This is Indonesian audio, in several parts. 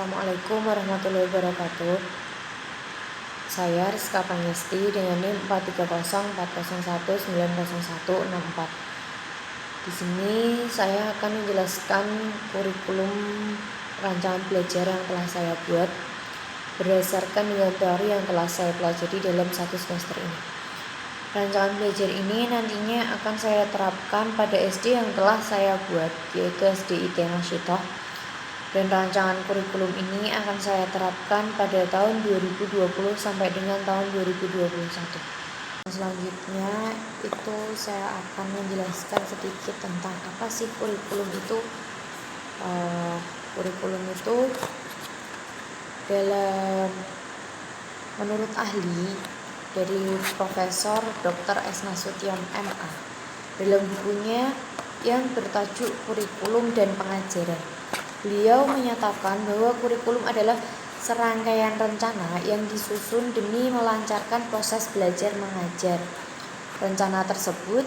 Assalamualaikum warahmatullahi wabarakatuh. Saya Rizka Pangesti dengan NIM 43040190164. Di sini saya akan menjelaskan kurikulum rancangan belajar yang telah saya buat berdasarkan dengan teori yang telah saya pelajari dalam satu semester ini. Rancangan belajar ini nantinya akan saya terapkan pada SD yang telah saya buat, yaitu SD IT Nasyitoh. Dan rancangan kurikulum ini akan saya terapkan pada tahun 2020 sampai dengan tahun 2021. Selanjutnya itu saya akan menjelaskan sedikit tentang apa sih kurikulum itu. Kurikulum itu menurut ahli dari Profesor Dr. S. Nasution MA dalam bukunya yang bertajuk Kurikulum dan Pengajaran. Beliau menyatakan bahwa kurikulum adalah serangkaian rencana yang disusun demi melancarkan proses belajar mengajar. Rencana tersebut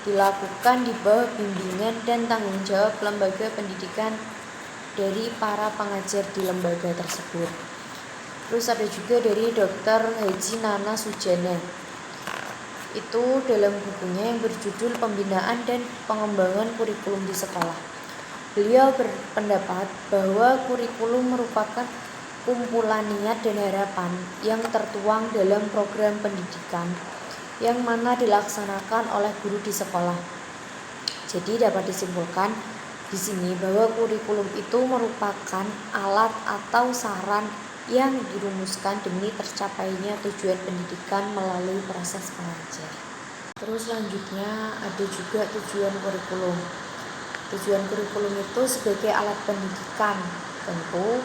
dilakukan di bawah bimbingan dan tanggung jawab lembaga pendidikan dari para pengajar di lembaga tersebut. Terus ada juga dari Dr. Haji Nana Sujana. Itu dalam bukunya yang berjudul Pembinaan dan Pengembangan Kurikulum di Sekolah. Beliau berpendapat bahwa kurikulum merupakan kumpulan niat dan harapan yang tertuang dalam program pendidikan yang mana dilaksanakan oleh guru di sekolah. Jadi dapat disimpulkan di sini bahwa kurikulum itu merupakan alat atau saran yang dirumuskan demi tercapainya tujuan pendidikan melalui proses pengajar. Terus selanjutnya ada juga tujuan kurikulum. Tujuan kurikulum itu sebagai alat pendidikan. Tentu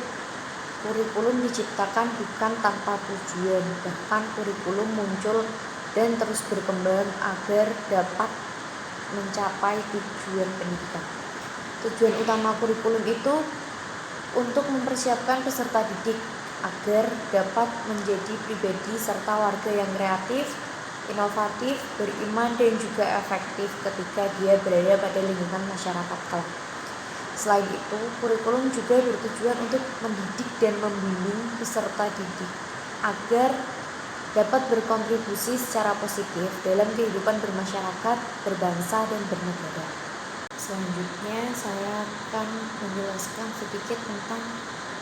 kurikulum diciptakan bukan tanpa tujuan, bahkan kurikulum muncul dan terus berkembang agar dapat mencapai tujuan pendidikan. Tujuan utama kurikulum itu untuk mempersiapkan peserta didik agar dapat menjadi pribadi serta warga yang kreatif, inovatif, beriman, dan juga efektif ketika dia berada pada lingkungan masyarakat kelak. Selain itu, kurikulum juga bertujuan untuk mendidik dan membimbing peserta didik agar dapat berkontribusi secara positif dalam kehidupan bermasyarakat, berbangsa, dan bernegara. Selanjutnya, saya akan menjelaskan sedikit tentang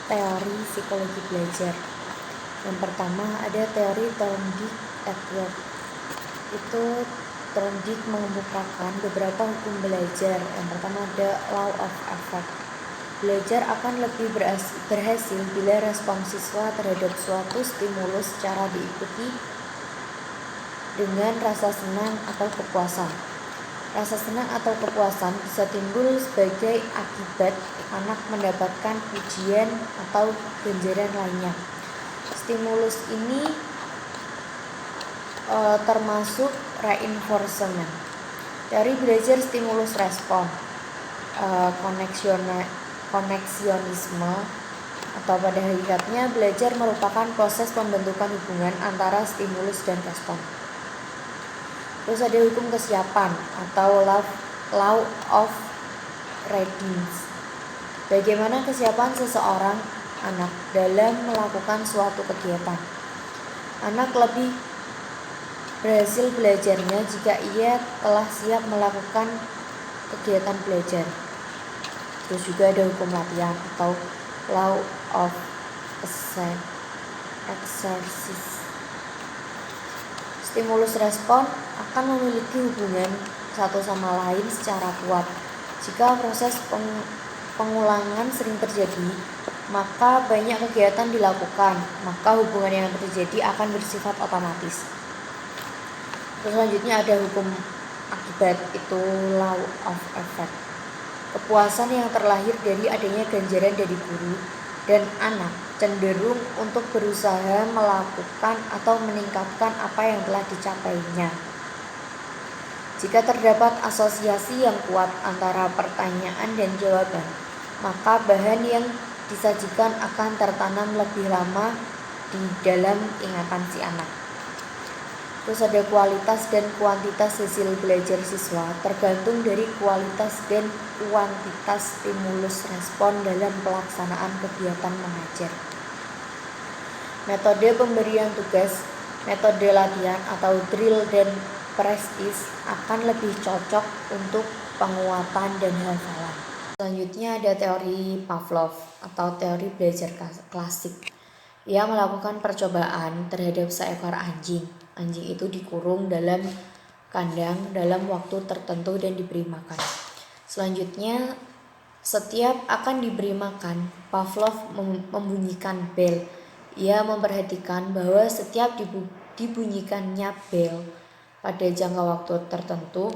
teori psikologi belajar. Yang pertama ada teori Thorndike at Work. Itu Thorndike mengemukakan beberapa hukum belajar. Yang pertama ada law of effect. Belajar akan lebih berhasil bila respon siswa terhadap suatu stimulus secara diikuti dengan rasa senang atau kepuasan. Rasa senang atau kepuasan bisa timbul sebagai akibat anak mendapatkan pujian atau ganjaran lainnya. Stimulus ini termasuk reinforcement. Dari belajar stimulus respon, koneksionisme atau pada hakikatnya belajar merupakan proses pembentukan hubungan antara stimulus dan respon. Terus ada hukum kesiapan atau law of readiness. Bagaimana kesiapan seseorang anak dalam melakukan suatu kegiatan. Anak lebih berhasil belajarnya jika ia telah siap melakukan kegiatan belajar. Terus juga ada hukum latihan atau law of exercise. Stimulus respon akan memiliki hubungan satu sama lain secara kuat. Jika proses pengulangan sering terjadi, maka banyak kegiatan dilakukan, maka hubungan yang terjadi akan bersifat otomatis. Terus selanjutnya ada hukum akibat, itu law of effect. Kepuasan yang terlahir dari adanya ganjaran dari guru dan anak cenderung untuk berusaha melakukan atau meningkatkan apa yang telah dicapainya. Jika terdapat asosiasi yang kuat antara pertanyaan dan jawaban, maka bahan yang disajikan akan tertanam lebih lama di dalam ingatan si anak. Terus ada kualitas dan kuantitas hasil belajar siswa tergantung dari kualitas dan kuantitas stimulus respon dalam pelaksanaan kegiatan mengajar. Metode pemberian tugas, metode latihan atau drill dan prestis akan lebih cocok untuk penguatan dan hafalan. Selanjutnya ada teori Pavlov atau teori belajar klasik. Ia melakukan percobaan terhadap seekor anjing. Anjing itu dikurung dalam kandang dalam waktu tertentu dan diberi makan. Selanjutnya, setiap akan diberi makan, Pavlov membunyikan bel. Ia memperhatikan bahwa setiap dibunyikannya bel pada jangka waktu tertentu,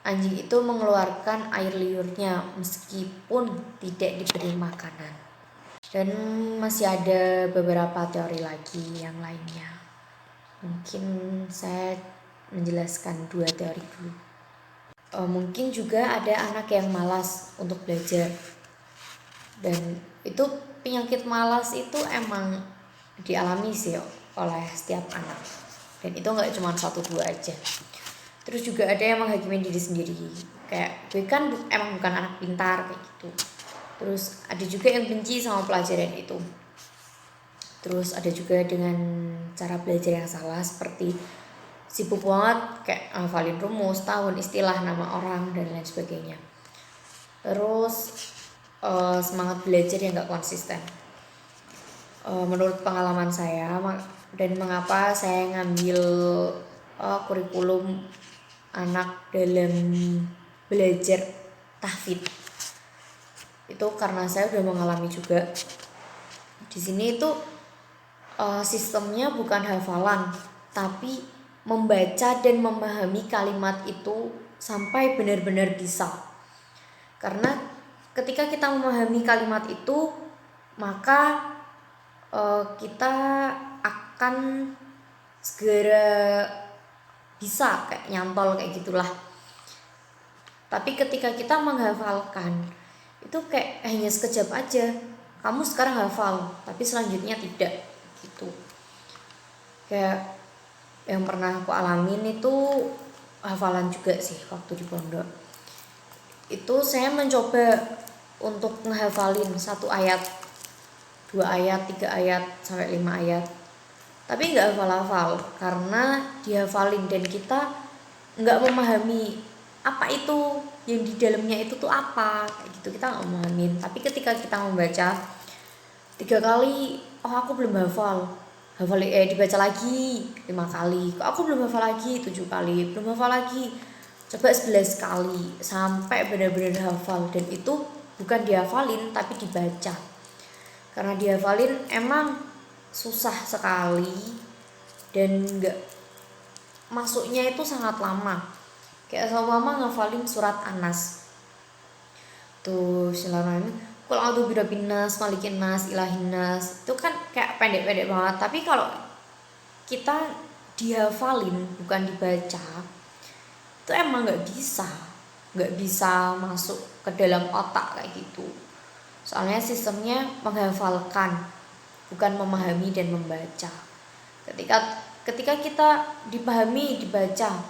anjing itu mengeluarkan air liurnya meskipun tidak diberi makanan. Dan masih ada beberapa teori lagi yang lainnya. Mungkin saya menjelaskan 2 teori dulu. Mungkin juga ada anak yang malas untuk belajar. Dan itu penyakit malas itu emang dialami sih oleh setiap anak. Dan itu gak cuma 1-2 aja. Terus juga ada yang menghakimi diri sendiri. Kayak gue kan emang bukan anak pintar kayak gitu. Terus ada juga yang benci sama pelajaran itu. Terus ada juga dengan cara belajar yang salah seperti sibuk banget kayak hafalin rumus, tahun, istilah, nama orang dan lain sebagainya. Terus semangat belajar yang gak konsisten. Menurut pengalaman saya dan mengapa saya ngambil kurikulum anak dalam belajar tahfidz, itu karena saya udah mengalami juga. Di sini itu sistemnya bukan hafalan, tapi membaca dan memahami kalimat itu sampai benar-benar bisa. Karena ketika kita memahami kalimat itu, maka kita akan segera bisa kayak nyantol kayak gitulah. Tapi ketika kita menghafalkan, itu kayak hanya sekejap aja. Kamu sekarang hafal, tapi selanjutnya tidak gitu. Kayak yang pernah aku alamin itu hafalan juga sih waktu di pondok. Itu saya mencoba untuk ngehafalin 1 ayat, 2 ayat, 3 ayat, sampai 5 ayat. Tapi gak hafal-hafal karena dihafalin dan kita gak memahami apa itu yang di dalamnya itu tuh apa kayak gitu, kita gak memahamin. Tapi ketika kita membaca 3 kali, oh aku belum hafal, dibaca lagi 5 kali, kok aku belum hafal lagi 7 kali, belum hafal lagi, coba 11 kali sampai benar-benar hafal. Dan itu bukan dihafalin tapi dibaca. Karena dihafalin emang susah sekali dan gak masuknya itu sangat lama. Kayak sama mama ngafalin surat An-Nas tuh, Bismillahirrahmanirrahim, Qul a'udzu birabbin nas, malikin nas, ilahin nas. Itu kan kayak pendek-pendek banget. Tapi kalau kita dihafalin bukan dibaca, itu emang gak bisa masuk ke dalam otak kayak gitu. Soalnya sistemnya menghafalkan, bukan memahami dan membaca. Ketika kita dipahami, dibaca,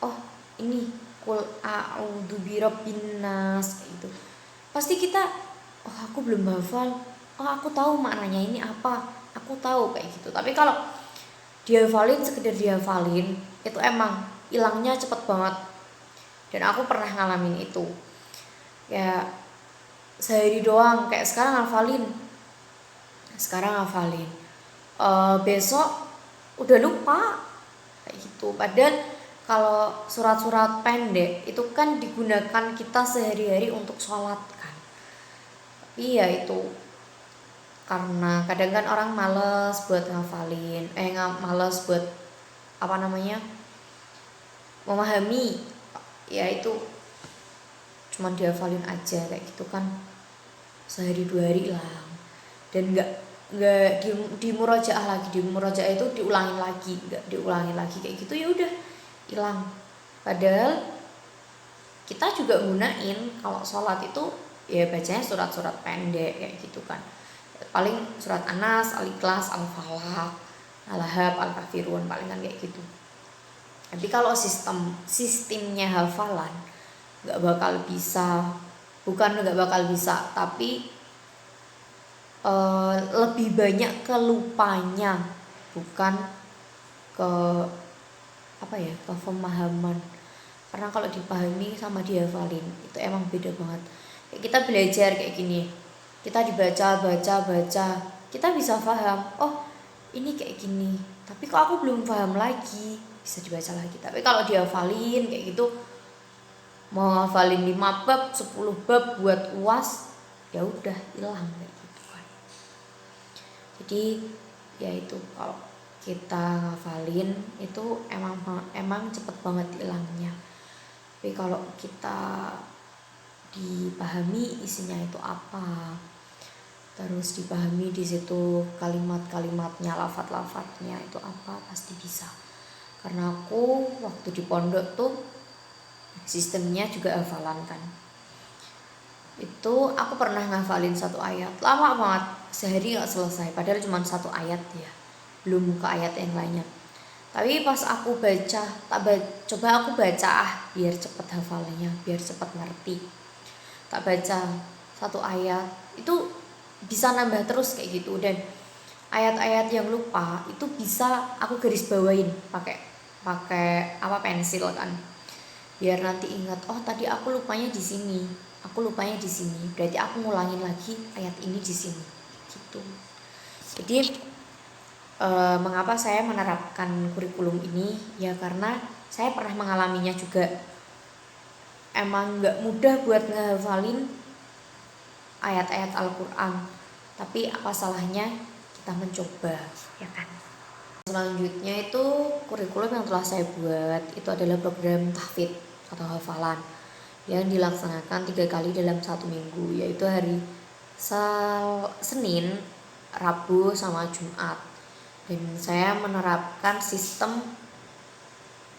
oh ini Qul a'udzu birabbin nas gitu, pasti kita, oh aku belum hafal, oh aku tahu maknanya ini apa, aku tahu kayak gitu. Tapi kalau dihafalin sekedar dihafalin, itu emang hilangnya cepet banget. Dan aku pernah ngalamin itu. Ya sehari doang, kayak sekarang hafalin, besok udah lupa kayak gitu. Padahal kalau surat-surat pendek itu kan digunakan kita sehari-hari untuk sholat kan. Iya itu karena kadang kan orang males buat ngafalin, males buat memahami, ya itu cuma dihafalin aja kayak gitu kan, sehari 2 hari hilang. Dan nggak di murojaah lagi, di murojaah itu diulangin lagi, nggak diulangin lagi kayak gitu, ya udah hilang. Padahal kita juga gunain kalau sholat itu ya bacanya surat-surat pendek kayak gitu kan, paling surat An-Nas, Al-Ikhlas, Al-Falaq, Al-Lahab, Al-Kafirun, palingan kayak gitu. Tapi kalau sistemnya hafalan nggak bakal bisa, bukan nggak bakal bisa, tapi lebih banyak ke lupanya, bukan ke apa ya, ke pemahaman. Karena kalau dipahami sama dihafalin itu emang beda banget. Kayak kita belajar kayak gini, kita dibaca baca kita bisa paham, oh ini kayak gini, tapi kok aku belum paham lagi, bisa dibaca lagi. Tapi kalau dihafalin kayak gitu, mau hafalin 5 bab 10 bab buat UAS, ya udah hilang kayak gitu kan. Jadi ya itu, kalau kita ngafalin itu emang cepet banget hilangnya. Tapi kalau kita dipahami isinya itu apa, terus dipahami di situ kalimat-kalimatnya, lafaz-lafaznya itu apa, pasti bisa. Karena aku waktu di pondok tuh sistemnya juga hafalan kan. Itu aku pernah ngafalin 1 ayat, lama banget, sehari gak selesai, padahal cuma 1 ayat ya, belum ke ayat yang lainnya. Tapi pas aku baca, coba aku baca biar cepet hafalannya, biar cepet ngerti. Tak baca 1 ayat, itu bisa nambah terus kayak gitu. Dan ayat-ayat yang lupa itu bisa aku garis bawain pakai pensil kan, biar nanti ingat, oh tadi aku lupanya di sini, berarti aku ngulangin lagi ayat ini di sini gitu. Jadi mengapa saya menerapkan kurikulum ini, ya karena saya pernah mengalaminya juga. Emang gak mudah buat ngehafalin ayat-ayat Al-Quran, tapi apa salahnya kita mencoba, ya kan. Selanjutnya itu kurikulum yang telah saya buat itu adalah program tahfidz atau hafalan yang dilaksanakan 3 kali dalam 1 minggu, yaitu hari Senin, Rabu, sama Jumat. Dan saya menerapkan sistem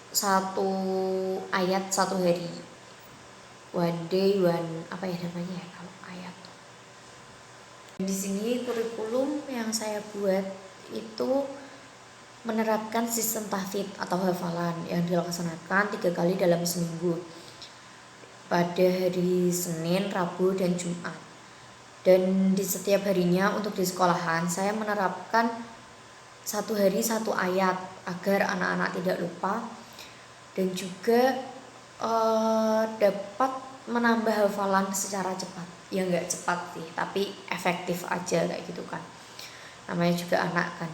1 ayat 1 hari, one day one apa ya namanya ya kalau ayat. Di sini kurikulum yang saya buat itu menerapkan sistem tahfidz atau hafalan yang dilaksanakan 3 kali dalam seminggu, pada hari Senin, Rabu, dan Jumat. Dan di setiap harinya untuk di sekolahan saya menerapkan 1 hari 1 ayat agar anak-anak tidak lupa, dan juga dapat menambah hafalan secara cepat. Ya nggak cepat sih, tapi efektif aja kayak gitu kan. Namanya juga anak kan,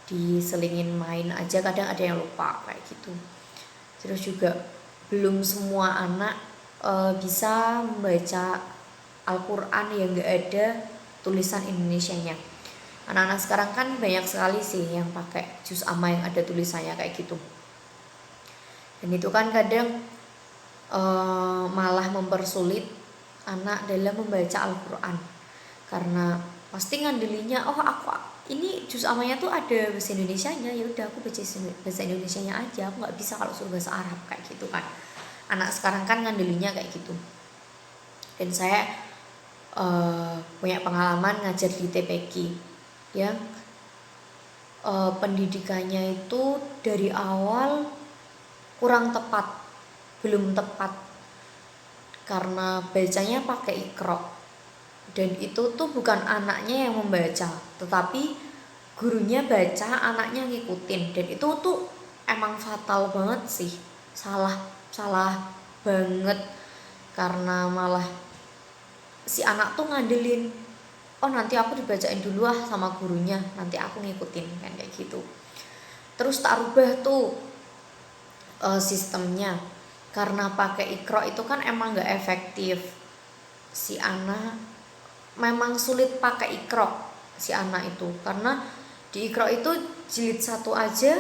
diselingin main aja kadang ada yang lupa kayak gitu. Terus juga belum semua anak bisa membaca Al-Quran yang gak ada tulisan Indonesianya. Anak-anak sekarang kan banyak sekali sih yang pakai juz amma yang ada tulisannya kayak gitu. Dan itu kan kadang malah mempersulit anak dalam membaca Al-Quran, karena pasti ngandelinnya, oh aku ini juz amanya tuh ada bahasa Indonesianya, ya udah aku baca bahasa Indonesianya aja, aku nggak bisa kalau suruh bahasa Arab kayak gitu kan. Anak sekarang kan ngandelinnya kayak gitu. Dan saya punya pengalaman ngajar di TPQ yang pendidikannya itu dari awal kurang tepat, belum tepat, karena bacanya pakai Iqra. Dan itu tuh bukan anaknya yang membaca, tetapi gurunya baca, anaknya ngikutin. Dan itu tuh emang fatal banget sih, salah banget, karena malah si anak tuh ngandelin, oh nanti aku dibacain dulu sama gurunya, nanti aku ngikutin kan kayak gitu. Terus tak rubah tuh sistemnya, karena pakai Iqra itu kan emang gak efektif. Si anak memang sulit pakai Iqra, si anak itu, karena di Iqra itu jilid 1 aja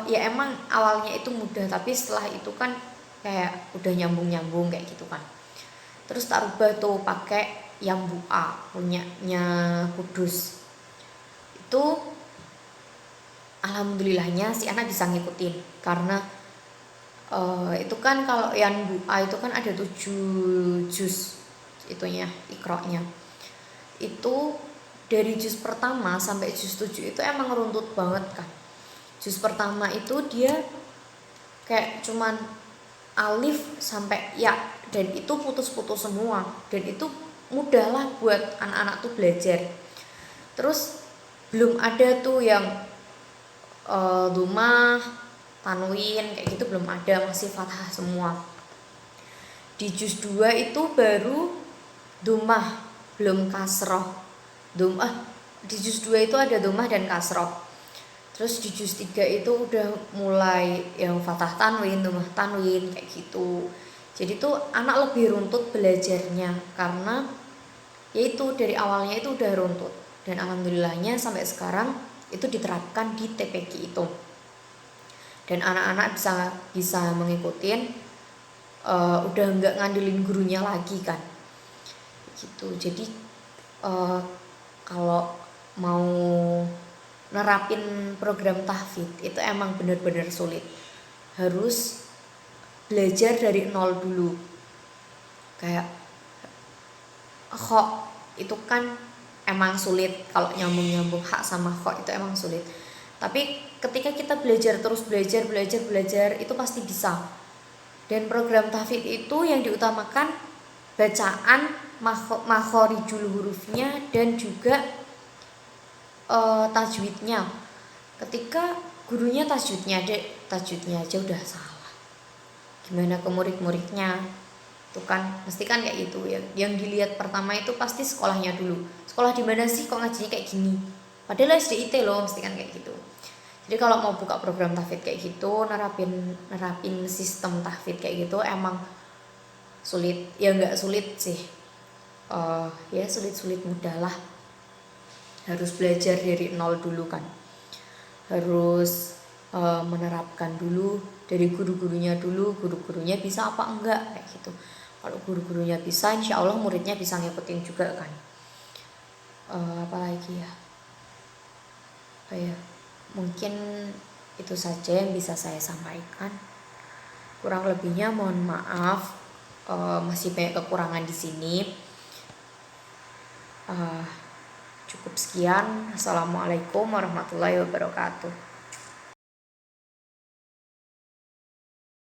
ya emang awalnya itu mudah, tapi setelah itu kan kayak udah nyambung kayak gitu kan. Terus tak rubah tuh pakai yang Bu'a punyanya Kudus. Itu alhamdulillahnya si anak bisa ngikutin, karena itu kan kalau yang Bu'a itu kan ada 7 juz itunya Iqra-nya. Itu dari juz pertama sampai juz 7 itu emang runtut banget kan. Juz pertama itu dia kayak cuman alif sampai ya, dan itu putus-putus semua, dan itu mudah lah buat anak-anak tuh belajar. Terus belum ada tuh yang dumah, tanwin kayak gitu belum ada, masih fathah semua. Di juz 2 itu baru dumah, belum kasroh. Di juz 2 itu ada dumah dan kasroh. Terus di juz 3 itu udah mulai yang fathah tanwin, dumah tanwin kayak gitu. Jadi tuh anak lebih runtut belajarnya karena yaitu dari awalnya itu udah runtut. Dan alhamdulillahnya sampai sekarang itu diterapkan di TPQ itu. Dan anak-anak bisa mengikutin, udah nggak ngandelin gurunya lagi kan. Gitu. Jadi kalau mau nerapin program tahfidz itu emang bener-bener sulit, harus belajar dari nol dulu. Kayak kho itu kan emang sulit, kalau nyambung hak sama kho itu emang sulit, tapi ketika kita belajar terus belajar itu pasti bisa. Dan program tahfidz itu yang diutamakan bacaan, makhorijul hurufnya, dan juga tajwidnya. Ketika gurunya tajwidnya aja udah salah, gimana ke murid-muridnya? Itu kan mesti kan kayak gitu ya. Yang dilihat pertama itu pasti sekolahnya dulu. Sekolah di mana sih kok ngajinya kayak gini? Padahal SDIT loh, mesti kan kayak gitu. Jadi kalau mau buka program tahfidz kayak gitu, nerapin sistem tahfidz kayak gitu emang sulit. Ya nggak sulit sih, ya sulit mudah lah. Harus belajar dari nol dulu kan, harus menerapkan dulu dari guru-gurunya dulu, guru-gurunya bisa apa enggak kayak gitu. Kalau guru-gurunya bisa, insya Allah muridnya bisa ngikutin juga kan. Apalagi ya, mungkin itu saja yang bisa saya sampaikan. Kurang lebihnya mohon maaf, masih banyak kekurangan di sini. Cukup sekian. Assalamualaikum warahmatullahi wabarakatuh.